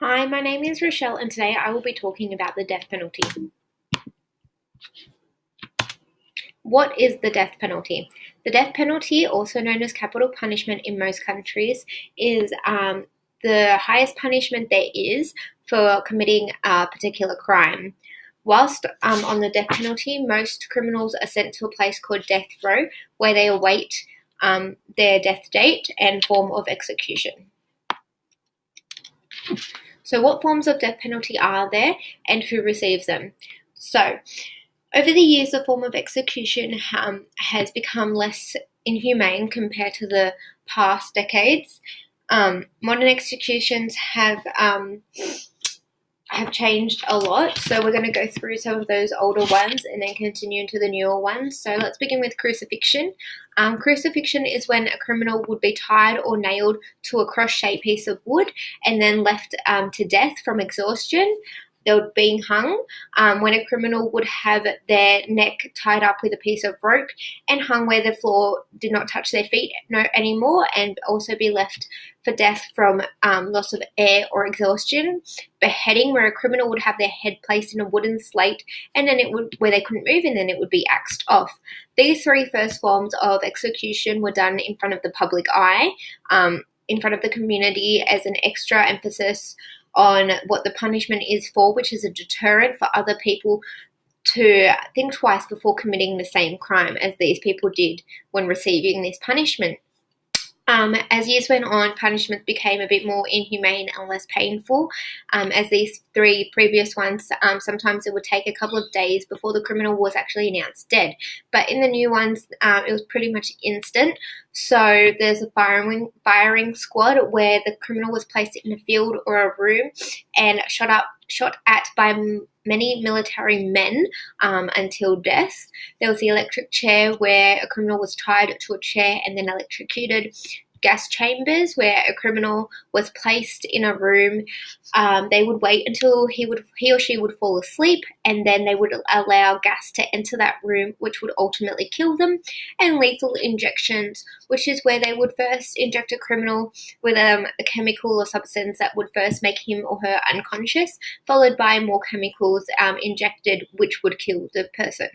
Hi, my name is Rochelle, and today I will be talking about the death penalty. What is the death penalty? The death penalty, also known as capital punishment in most countries, is the highest punishment there is for committing a particular crime. Whilst on the death penalty, most criminals are sent to a place called death row, where they await their death date and form of execution. So what forms of death penalty are there and who receives them? So over the years, the form of execution has become less inhumane compared to the past decades. Modern executions have changed a lot, so we're going to go through some of those older ones and then continue into the newer ones. So let's begin with crucifixion. Crucifixion is when a criminal would be tied or nailed to a cross-shaped piece of wood and then left to death from exhaustion. They were being hung, when a criminal would have their neck tied up with a piece of rope and hung where the floor did not touch their feet anymore, and also be left for death from loss of air or exhaustion. Beheading, where a criminal would have their head placed in a wooden slate and then where they couldn't move, and then it would be axed off. These three first forms of execution were done in front of the public eye, in front of the community, as an extra emphasis on what the punishment is for, which is a deterrent for other people to think twice before committing the same crime as these people did when receiving this punishment. As years went on, punishments became a bit more inhumane and less painful, as these three previous ones, sometimes it would take a couple of days before the criminal was actually announced dead. But in the new ones, it was pretty much instant. So there's a firing squad where the criminal was placed in a field or a room and shot at by many military men until death. There was the electric chair, where a criminal was tied to a chair and then electrocuted. Gas chambers, where a criminal was placed in a room. They would wait until he or she would fall asleep, and then they would allow gas to enter that room, which would ultimately kill them. And lethal injections, which is where they would first inject a criminal with a chemical or substance that would first make him or her unconscious, followed by more chemicals injected, which would kill the person.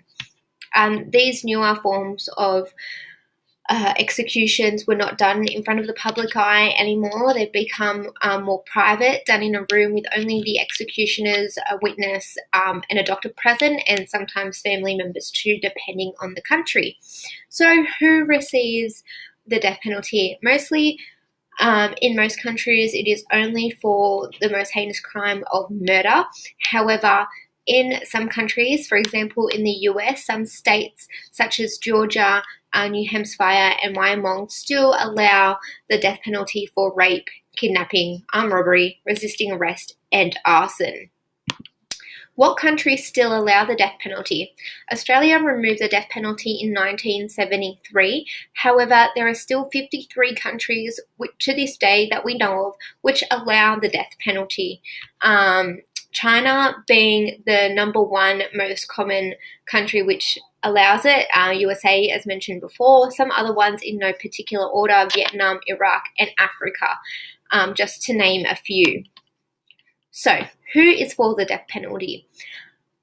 These newer forms of executions were not done in front of the public eye anymore. They've become more private, done in a room with only the executioners, a witness, and a doctor present, and sometimes family members too, depending on the country. So who receives the death penalty? Mostly, in most countries, it is only for the most heinous crime of murder. However, in some countries, for example in the US, some states such as Georgia, New Hampshire and Wyoming still allow the death penalty for rape, kidnapping, armed robbery, resisting arrest, and arson. What countries still allow the death penalty? Australia removed the death penalty in 1973. However, there are still 53 countries to this day that we know of which allow the death penalty. China being the number one most common country which allows it, USA as mentioned before, some other ones in no particular order, Vietnam, Iraq and Africa, just to name a few. So who is for the death penalty?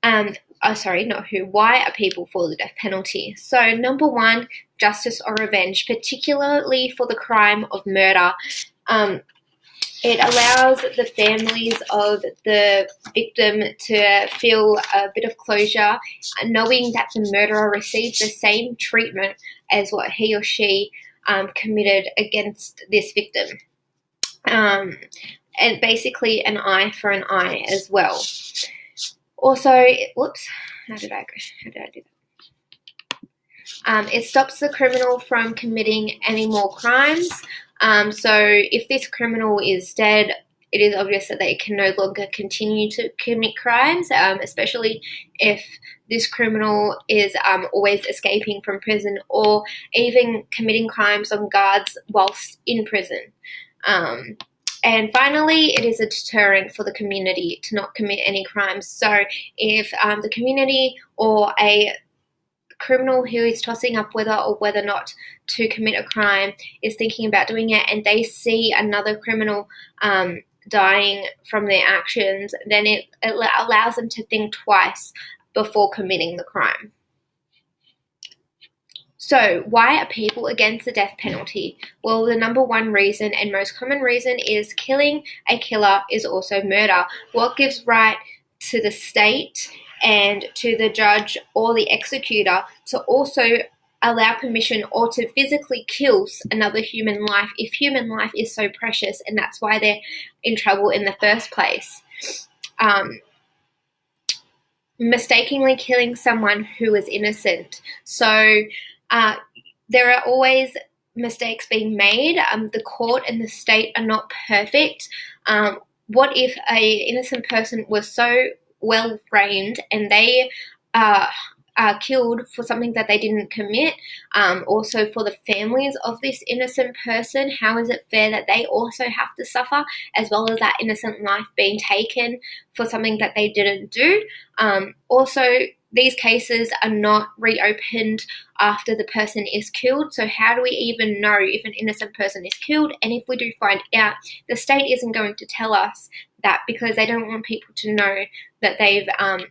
Why are people for the death penalty? So number one, justice or revenge, particularly for the crime of murder. It allows the families of the victim to feel a bit of closure, knowing that the murderer received the same treatment as what he or she committed against this victim. And basically an eye for an eye as well. Also, how did I do that? It stops the criminal from committing any more crimes. So if this criminal is dead, it is obvious that they can no longer continue to commit crimes, especially if this criminal is always escaping from prison or even committing crimes on guards whilst in prison. And finally, it is a deterrent for the community to not commit any crimes. So if the community or a criminal who is tossing up whether or whether not to commit a crime is thinking about doing it, and they see another criminal dying from their actions, then it allows them to think twice before committing the crime. So, why are people against the death penalty? Well, the number one reason and most common reason is killing a killer is also murder. What gives right to the state and to the judge or the executor to also allow permission or to physically kill another human life if human life is so precious, and that's why they're in trouble in the first place. Mistakenly killing someone who is innocent. So there are always mistakes being made. The court and the state are not perfect. What if an innocent person was so well framed and they are killed for something that they didn't commit? Also, for the families of this innocent person, how is it fair that they also have to suffer, as well as that innocent life being taken for something that they didn't do? Also, these cases are not reopened after the person is killed. So how do we even know if an innocent person is killed? And if we do find out, the state isn't going to tell us that, because they don't want people to know that they've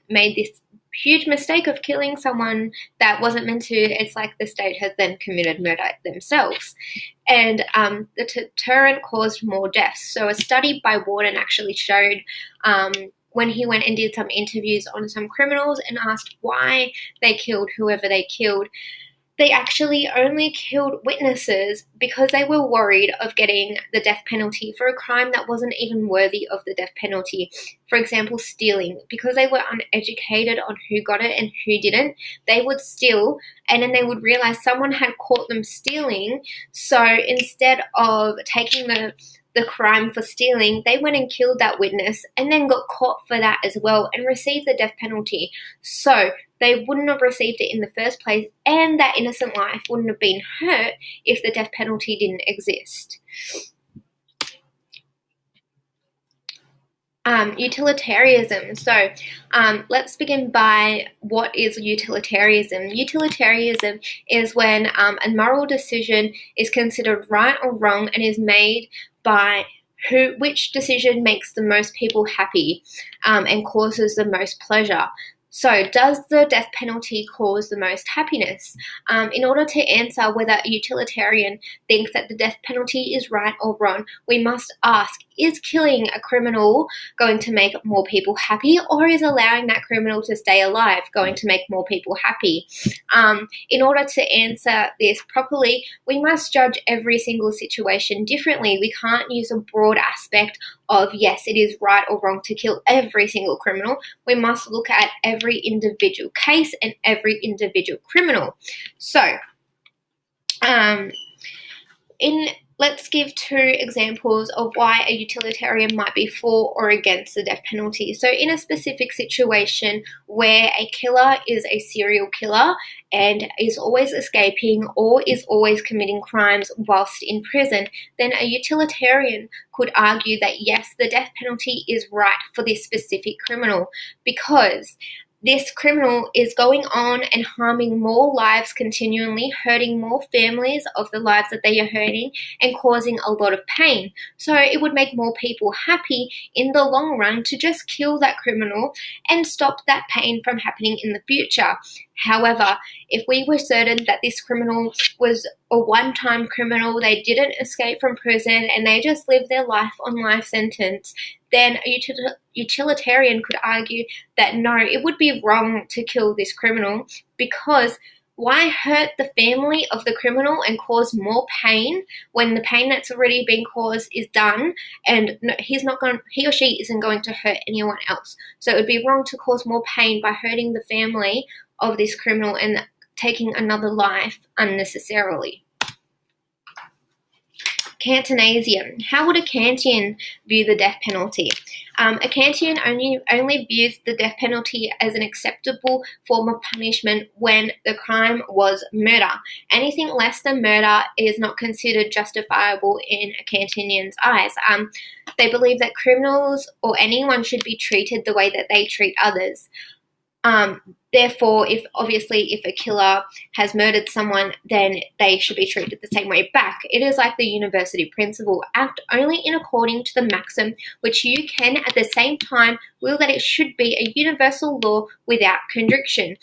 made this huge mistake of killing someone that wasn't meant to. It's like the state has then committed murder themselves. And the deterrent caused more deaths. So a study by Warden actually showed when he went and did some interviews on some criminals and asked why they killed whoever they killed, they actually only killed witnesses because they were worried of getting the death penalty for a crime that wasn't even worthy of the death penalty. For example, stealing. Because they were uneducated on who got it and who didn't, they would steal and then they would realize someone had caught them stealing. So instead of taking the crime for stealing, they went and killed that witness and then got caught for that as well and received the death penalty. So they wouldn't have received it in the first place, and that innocent life wouldn't have been hurt if the death penalty didn't exist. Utilitarianism. So let's begin by what is utilitarianism. Utilitarianism is when a moral decision is considered right or wrong and is made by which decision makes the most people happy and causes the most pleasure. So, does the death penalty cause the most happiness? In order to answer whether a utilitarian thinks that the death penalty is right or wrong, we must ask, is killing a criminal going to make more people happy, or is allowing that criminal to stay alive going to make more people happy? In order to answer this properly, we must judge every single situation differently. We can't use a broad aspect of, yes, it is right or wrong to kill every single criminal. We must look at every individual case and every individual criminal. So, let's give two examples of why a utilitarian might be for or against the death penalty. So in a specific situation where a killer is a serial killer and is always escaping or is always committing crimes whilst in prison, then a utilitarian could argue that yes, the death penalty is right for this specific criminal, because this criminal is going on and harming more lives continually, hurting more families of the lives that they are hurting, and causing a lot of pain. So it would make more people happy in the long run to just kill that criminal and stop that pain from happening in the future. However, if we were certain that this criminal was a one-time criminal, they didn't escape from prison and they just lived their life on life sentence, then a utilitarian could argue that no, it would be wrong to kill this criminal, because why hurt the family of the criminal and cause more pain when the pain that's already been caused is done, and he or she isn't going to hurt anyone else. So it would be wrong to cause more pain by hurting the family of this criminal and taking another life unnecessarily. Kantianism. How would a Kantian view the death penalty? A Kantian only views the death penalty as an acceptable form of punishment when the crime was murder. Anything less than murder is not considered justifiable in a Kantian's eyes. They believe that criminals or anyone should be treated the way that they treat others. Therefore, if a killer has murdered someone, then they should be treated the same way back. It is like the university principle: act only in according to the maxim which you can at the same time will that it should be a universal law without contradiction,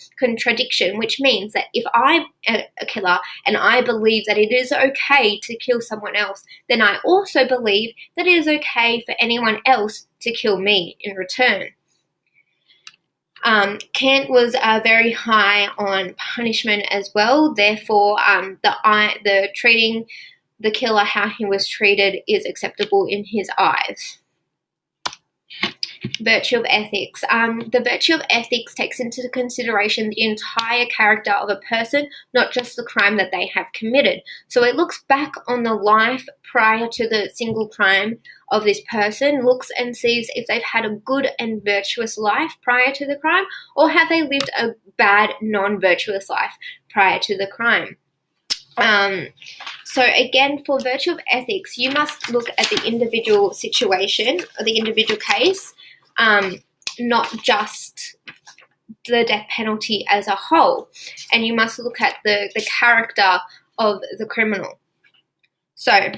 which means that if I'm a killer and I believe that it is okay to kill someone else, then I also believe that it is okay for anyone else to kill me in return. Kant was very high on punishment as well. Therefore, the treating the killer how he was treated is acceptable in his eyes. Virtue of ethics. The virtue of ethics takes into consideration the entire character of a person, not just the crime that they have committed. So it looks back on the life prior to the single crime of this person, looks and sees if they've had a good and virtuous life prior to the crime, or have they lived a bad, non-virtuous life prior to the crime. So again, for virtue of ethics, you must look at the individual situation or the individual case, not just the death penalty as a whole. And you must look at the character of the criminal. So,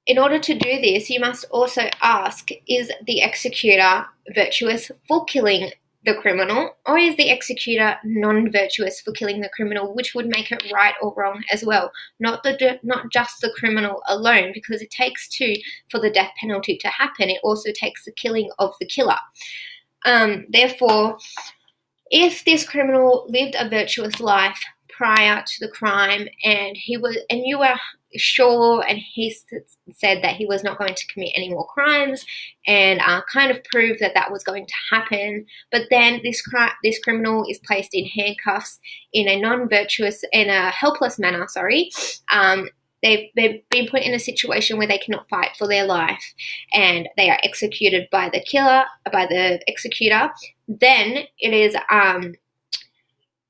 in order to do this, you must also ask, is the executor virtuous for killing the criminal, or is the executor non-virtuous for killing the criminal, which would make it right or wrong as well, not just the criminal alone, because it takes two for the death penalty to happen. It also takes the killing of the killer. Therefore, if this criminal lived a virtuous life prior to the crime, and you were sure, and he said that he was not going to commit any more crimes, and kind of proved that was going to happen, but then this criminal is placed in handcuffs in a helpless manner. They've been put in a situation where they cannot fight for their life, and they are executed by the executor. Then it is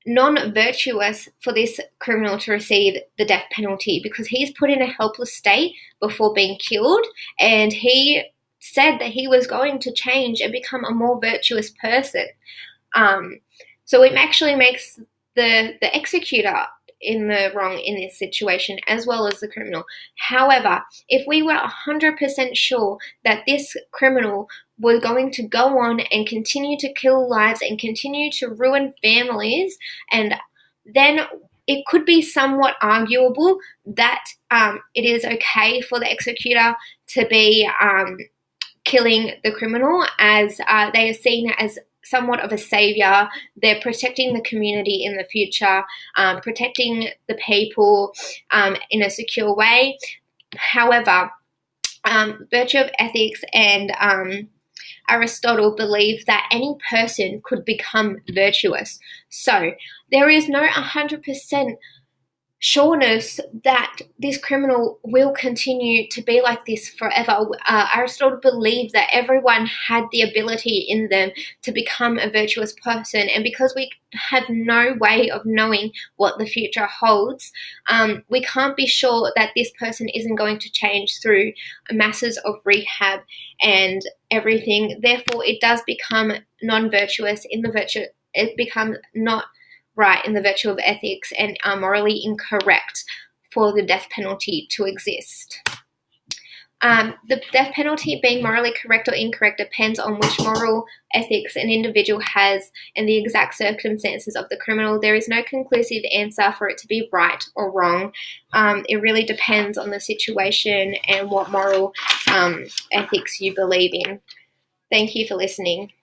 non-virtuous for this criminal to receive the death penalty, because he's put in a helpless state before being killed, and he said that he was going to change and become a more virtuous person. So it actually makes the executor in the wrong in this situation, as well as the criminal. However, if we were 100% sure that this criminal was going to go on and continue to kill lives and continue to ruin families, and then it could be somewhat arguable that it is okay for the executor to be killing the criminal, as they are seen as somewhat of a savior. They're protecting the community in the future, protecting the people in a secure way. However, virtue of ethics and Aristotle believed that any person could become virtuous. So there is no 100% sureness that this criminal will continue to be like this forever. Aristotle believed that everyone had the ability in them to become a virtuous person, and because we have no way of knowing what the future holds, we can't be sure that this person isn't going to change through masses of rehab and everything. Therefore, it does become non-virtuous it becomes not right in the virtue of ethics, and are morally incorrect for the death penalty to exist. The death penalty being morally correct or incorrect depends on which moral ethics an individual has and the exact circumstances of the criminal. There is no conclusive answer for it to be right or wrong. It really depends on the situation and what moral ethics you believe in. Thank you for listening.